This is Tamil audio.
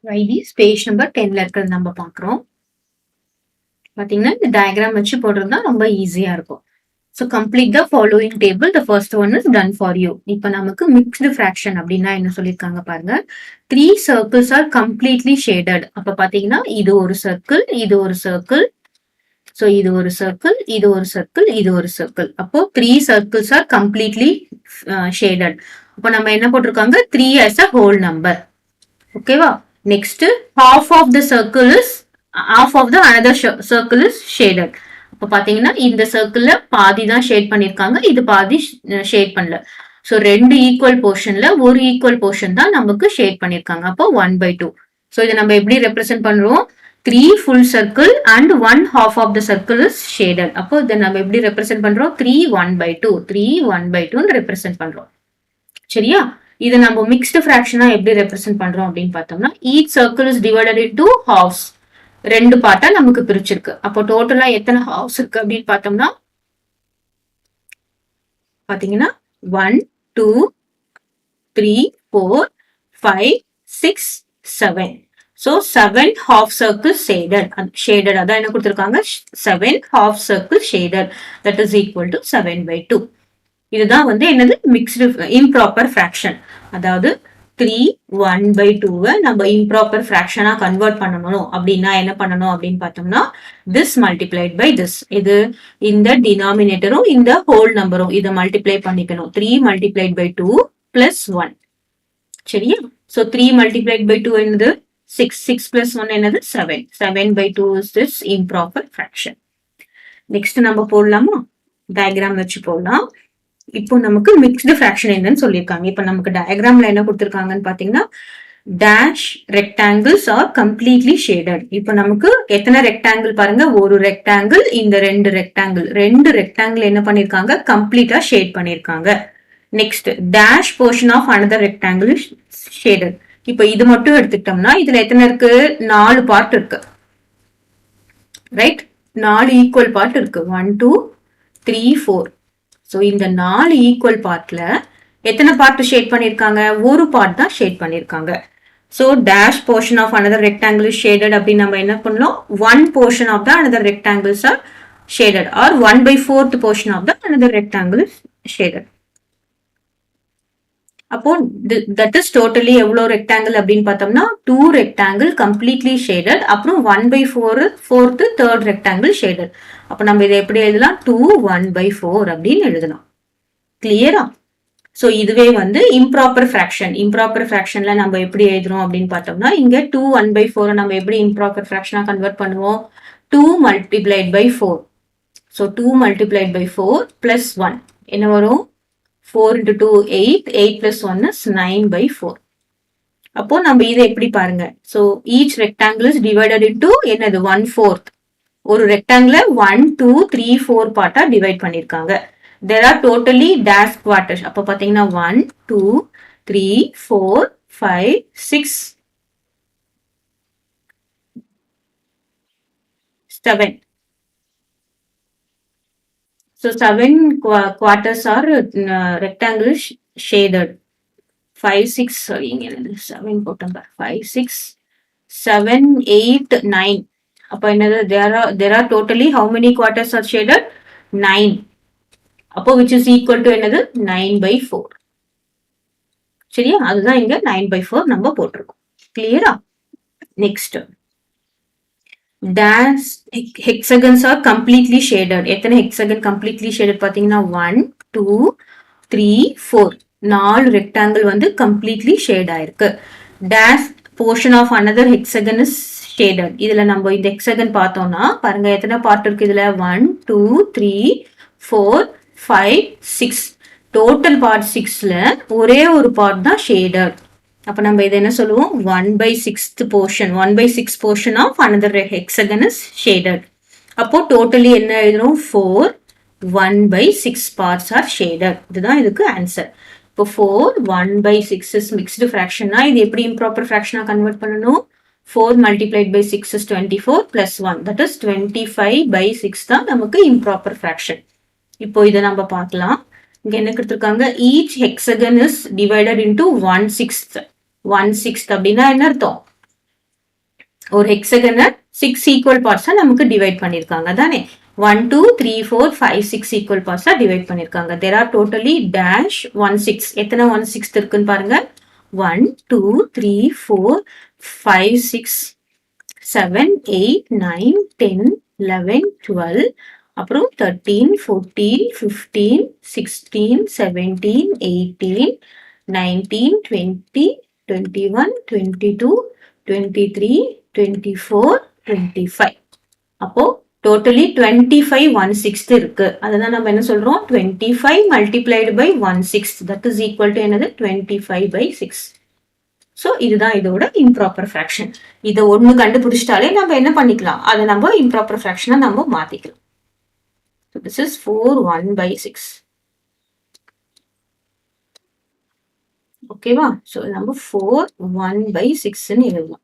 ஐடிஸ் பேஜ் நம்பர் 10ல இருக்கிறது நம்ம பார்க்குறோம். பார்த்தீங்கன்னா இந்த டயக்ராம் வச்சு போடுறதுனா ரொம்ப ஈஸியா இருக்கும். So complete the following table. The first one is done for you. இப்போ நமக்கு மிக்ஸ்டு ஃப்ராக்ஷன் அப்படின்னா என்ன சொல்லியிருக்காங்க பாருங்க. 3 சர்க்கிள்ஸ் ஆர் கம்ப்ளீட்லி ஷேடட். அப்ப பாத்தீங்கன்னா இது ஒரு சர்க்கிள், இது ஒரு சர்க்கிள், ஸோ இது ஒரு சர்க்கிள், இது ஒரு சர்க்கிள், இது ஒரு சர்க்கிள். அப்போ 3 சர்க்கிள்ஸ் ஆர் கம்ப்ளீட்லி ஷேடட். அப்போ நம்ம என்ன போட்டிருக்காங்க 3 as a whole number. ஓகேவா? Next half of the circle is half of the another circle is shaded. அப்ப பாத்தீங்கன்னா இந்த சர்க்கிள்ல பாதி தான் ஷேட் பண்ணிருக்காங்க, இது பாதி ஷேட் பண்ணல. சோ ரெண்டு ஈக்குவல் போர்ஷன்ல ஒரு ஈக்குவல் போர்ஷன் தான் நமக்கு ஷேட் பண்ணிருக்காங்க. அப்போ 1/2. சோ இதை நம்ம எப்படி ரெப்ரசென்ட் பண்றோம்? 3 full circle and 1 half of the circle is shaded. அப்போ இதை நம்ம எப்படி ரெப்ரசென்ட் பண்றோம்? 3 1/2 3 1/2 ரெப்ரசென்ட் பண்றோம். சரியா? இதை நம்ம மிக்ஸ்டு ஃபிராக்ஷனா எப்படி ரெப்ரசென்ட் பண்றோம் அப்படின்னு பார்த்தோம்னா each circle is divided into halves. ரெண்டு பார்ட்டா நமக்கு பிரிச்சிருக்கு. அப்போ டோட்டலா எத்தனை ஹாஃப்ஸ் இருக்கு அப்படின்னு பார்த்தோம்னா பாத்தீங்கன்னா 1 2 3 4 5 6 7. So 7 half circles shaded. அதான் என்ன கொடுத்திருக்காங்க 7 half circles shaded, that is equal to 7/2. இதுதான் வந்து என்னது மிக்ஸ்டு இம்ப்ராப்பர் ஃபிராக்ஷன். அதாவது 3 1/2 நம்ம இம்ப்ராப்பர் ஃபிராக்ஷனா கன்வெர்ட் பண்ணணும் அப்படின்னா என்ன பண்ணணும் அப்படின்னு பார்த்தோம்னா திஸ் மல்டிப்ளைட் பை திஸ். இது இந்த டினாமினேட்டரும் இந்த ஹோல் நம்பரும் இதை மல்டிப்ளை பண்ணிக்கணும். 3 மல்டிப்ளைட் பை 2 பிளஸ் 1. சரியா? ஸோ 3 மல்டிப்ளைட் பை 2 என்னது 6. 6 பிளஸ் 1 என்னது 7. 7/2 is this improper fraction. Next நம்ம போடலாமா? டயக்ராம் வச்சு போடலாம். இப்போ நமக்கு மிக்ஸ்டு ஃபிராக்ஷன் என்னன்னு சொல்லியிருக்காங்க. இப்போ நமக்கு டயக்ராம்ல என்ன கொடுத்திருக்காங்கன்னு பாத்தீங்கன்னா dash rectangles are completely shaded. இப்போ நமக்கு எத்தனை ரெக்டாங்கிள் பாருங்க, ஒரு ரெக்டாங்கிள், இந்த ரெண்டு ரெக்டாங்கிள் என்ன பண்ணிருக்காங்க கம்ப்ளீட்டா ஷேட் பண்ணிருக்காங்க. Next dash portion of another rectangle shaded. இப்போ இது மட்டும் எடுத்துக்கிட்டோம்னா இதுல எத்தனை இருக்கு? 4 பார்ட் இருக்கு. ரைட்? 4 ஈக்குவல் பார்ட் இருக்கு. 1 2 3 4. ஸோ இந்த 4 ஈக்குவல் பார்ட்ல எத்தனை பார்ட் ஷேட் பண்ணிருக்காங்க? ஒரு பார்ட் தான் ஷேட் பண்ணிருக்காங்க. So dash portion of another rectangle shaded அப்படின்னு நம்ம என்ன பண்ணலாம்? 1 portion of the another rectangles are shaded are 1/4 portion of the another rectangle shaded. அப்போ தட் இஸ் டோட்டலி எவ்வளவு ரெக்டாங்கிள் அப்படின்னு பார்த்தோம்னா 2 ரெக்டாங்கிள் கம்ப்ளீட்லி ஷேடட், அப்புறம் 1/4 தேர்ட் ரெக்டாங்கிள் ஷேடட். அப்ப நம்ம இதை எப்படி எழுதலாம்? 2 1/4 அப்படின்னு எழுதலாம். கிளியரா? சோ இதுவே வந்து இம்ப்ராப்பர் ஃபிராக்ஷன். இம்ப்ராப்பர் ஃபிராக்ஷன்ல நம்ம எப்படி எழுதுறோம் அப்படின்னு பார்த்தோம்னா இங்க 2 1/4 நம்ம எப்படி இம்ப்ராப்பர் ஃபிராக்ஷனா கன்வெர்ட் பண்ணுவோம்? 2 multiplied by 4. So 2 multiplied by 4 plus 1 என்ன வரும்? 4 into 2 8. 8 plus 1 is 9/4. அப்போ நம்ம இதை எப்படி பாருங்க? So each rectangle is divided into என்னது 1/4. ஒரு ரெக்டாங்கிள 1 2 3 4 பார்ட்டா டிவைட் பண்ணிருக்காங்க. There are totally dash quarters. அப்போ பாத்தீங்கன்னா 1 2 3 4 5 6 7. So 7 quarters are rectangle shaded. 5 6 sorry 7 போட்டோம். 5 6 7 8 9. அப்ப என்னது there are totally how many quarters are shaded? 9. அப்போ which is equal to என்னது 9/4. சரியா? அதுதான் இங்க 9/4 நம்ம போட்டிருக்கோம். கிளியரா? Next dash hexagons are completely shaded. எத்தனை hexagon completely shaded பாத்தீங்கன்னா 1 2 3 4. 4 ரெக்டாங்கிள் வந்து completely shade ஆயிருக்கு. dash portion of another hexagon is shaded. இதுல நம்ம இந்த hexagon பார்த்தோம்னா பாருங்க எத்தனை பார்ட் இருக்கு இதுல? 1 2 3 4 5 6. டோட்டல் பார்ட் 6ல ஒரே ஒரு பார்ட் தான் shaded. அப்ப நம்ம இதை என்ன சொல்லுவோம்? 1/6 portion. 1/6 portion of another hexagon is shaded. அப்போ டோட்டலி என்ன எழுதுறோம்? 4 1/6 parts are shaded. இதுதான் இதுக்கு ஆன்சர். இப்போ 4 1/6 is mixed fraction. இது எப்படி improper fraction கன்வெர்ட் பண்ணணும்? 4 multiplied by 6 is 24 plus 1. That is 25/6 தான் நமக்கு improper fraction. இப்போ இதை நம்ம பார்க்கலாம். இங்க என்ன கொடுத்திருக்காங்க? each hexagon is divided into 1/6. 1/6 அப்படின்னா என்ன அர்த்தம்? ஒரு ஹெக்ஸகனை 6 ஈக்குவல் பார்ட்ஸா நமக்கு டிவைட் பண்ணிருக்காங்க தானே. 1 2 3 4 5 6 ஈக்குவல் பார்ட்ஸா டிவைட் பண்ணிருக்காங்க. There are totally dash 16. எத்தனை 16 இருக்குன்னு பாருங்க. 1 2 3 4 5 6 7 8 9 10 11 12 அப்புறம் 13 14 15 16 17 18 19 20 21 22 23 24 25. அப்போ டோட்டலி 25 1/6 இருக்கு. அதுதான் நம்ம என்ன சொல்றோம், 25 multiplied by 1/6 that is equal to என்னது 25/6. ஸோ இதுதான் இதோட இம்ப்ராப்பர் ஃப்ராக்ஷன். இதை ஒன்று கண்டுபிடிச்சிட்டாலே நம்ம என்ன பண்ணிக்கலாம், அதை நம்ம இம்ப்ராப்பர் ஃப்ராக்ஷனை நம்ம மாத்திக்கலாம். So this is 4 1/6. ஓகேவா? ஸோ நம்ம 4 1/6 எழுதலாம்.